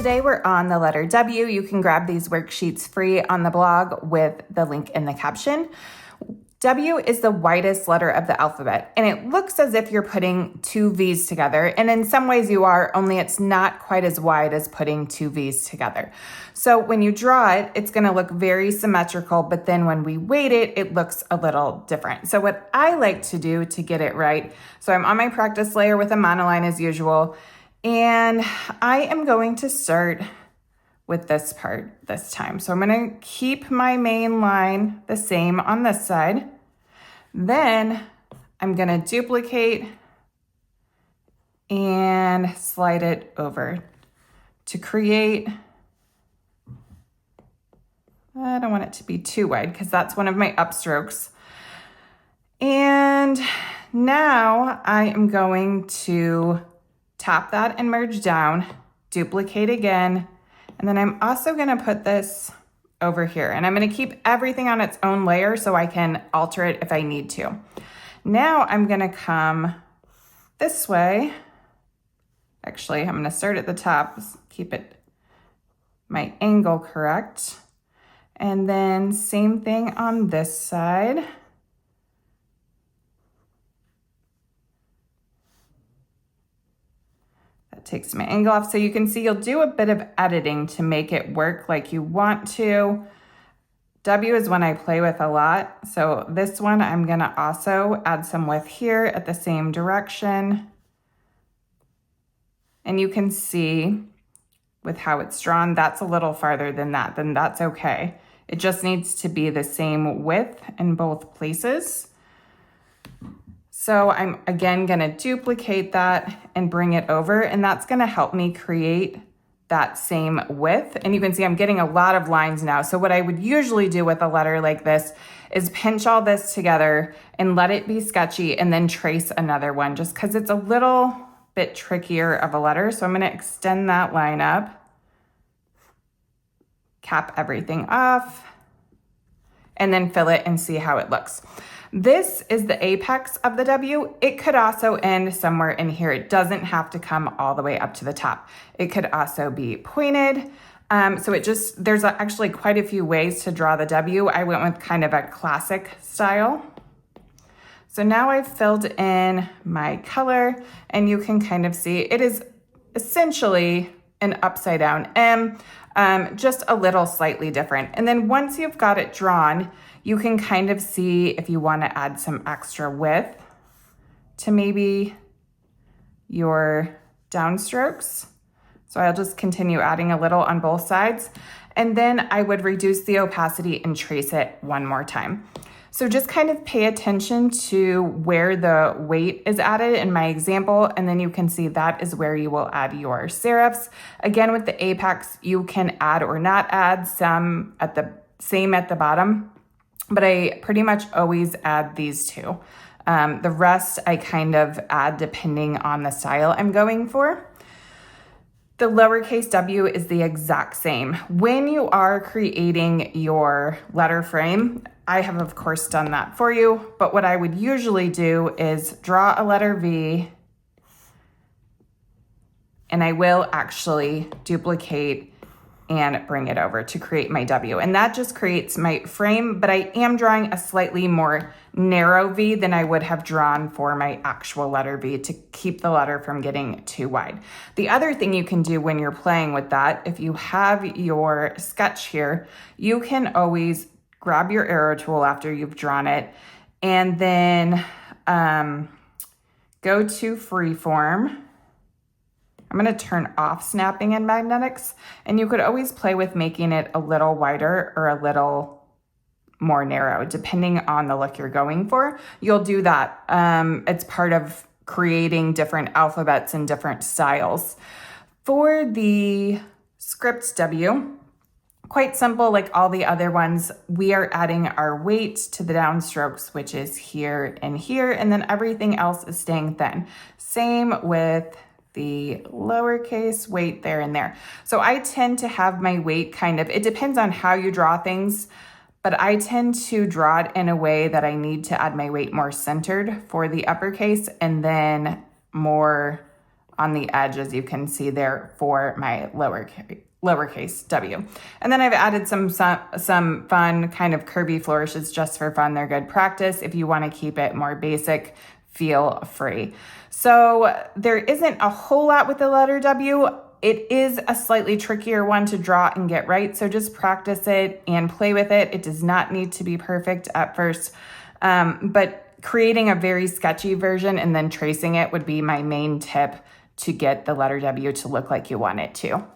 today we're on the letter W. You can grab these worksheets free on the blog with the link in the caption. W is the widest letter of the alphabet, and it looks as if you're putting two V's together, and in some ways you are, only it's not quite as wide as putting two V's together. So when you draw it, it's going to look very symmetrical, but then when we weight it, it looks a little different. So what I like to do to get it right, so I'm on my practice layer with a monoline as usual, and I am going to start with this part this time. So I'm going to keep my main line the same on this side. Then I'm going to duplicate and slide it over to create. I don't want it to be too wide because that's one of my upstrokes. And now I am going to tap that and merge down, duplicate again, and then I'm also going to put this over here, and I'm going to keep everything on its own layer so I can alter it if I need to. Now I'm going to come this way. Actually, I'm going to start at the top, keep it my angle correct, and then same thing on this side. Takes my angle off. So you can see you'll do a bit of editing to make it work like you want to. W is one I play with a lot. So this one I'm going to also add some width here at the same direction. And you can see with how it's drawn, that's a little farther than that, then that's okay. It just needs to be the same width in both places. So I'm again going to duplicate that and bring it over, and that's going to help me create that same width. And you can see I'm getting a lot of lines now. So what I would usually do with a letter like this is pinch all this together and let it be sketchy and then trace another one just because it's a little bit trickier of a letter. So I'm going to extend that line up, cap everything off, and then fill it and see how it looks. This is the apex of the W. It could also end somewhere in here. It doesn't have to come all the way up to the top. It could also be pointed. There's actually quite a few ways to draw the W. I went with kind of a classic style. So now I've filled in my color, and you can kind of see it is essentially an upside down M, just a little slightly different. And then once you've got it drawn, you can kind of see if you want to add some extra width to maybe your downstrokes. So I'll just continue adding a little on both sides. And then I would reduce the opacity and trace it one more time. So just kind of pay attention to where the weight is added in my example, and then you can see that is where you will add your serifs. Again, with the apex, you can add or not add some at the bottom. But I pretty much always add these two. The rest I kind of add depending on the style I'm going for. The lowercase w is the exact same. When you are creating your letter frame, I have of course done that for you, but what I would usually do is draw a letter V, and I will actually duplicate and bring it over to create my W. And that just creates my frame, but I am drawing a slightly more narrow V than I would have drawn for my actual letter V to keep the letter from getting too wide. The other thing you can do when you're playing with that, if you have your sketch here, you can always grab your arrow tool after you've drawn it and then go to freeform. I'm going to turn off snapping and magnetics, and you could always play with making it a little wider or a little more narrow, depending on the look you're going for. You'll do that. It's part of creating different alphabets and different styles. For the script W, quite simple like all the other ones. We are adding our weight to the downstrokes, which is here, and then everything else is staying thin. Same with the lowercase weight there and there. So I tend to have my weight kind of, it depends on how you draw things, but I tend to draw it in a way that I need to add my weight more centered for the uppercase and then more on the edge, as you can see there, for my lowercase w. And then I've added some fun kind of curvy flourishes just for fun. They're good practice. If you want to keep it more basic, feel free. So there isn't a whole lot with the letter W. It is a slightly trickier one to draw and get right. So just practice it and play with it. It does not need to be perfect at first, but creating a very sketchy version and then tracing it would be my main tip to get the letter W to look like you want it to.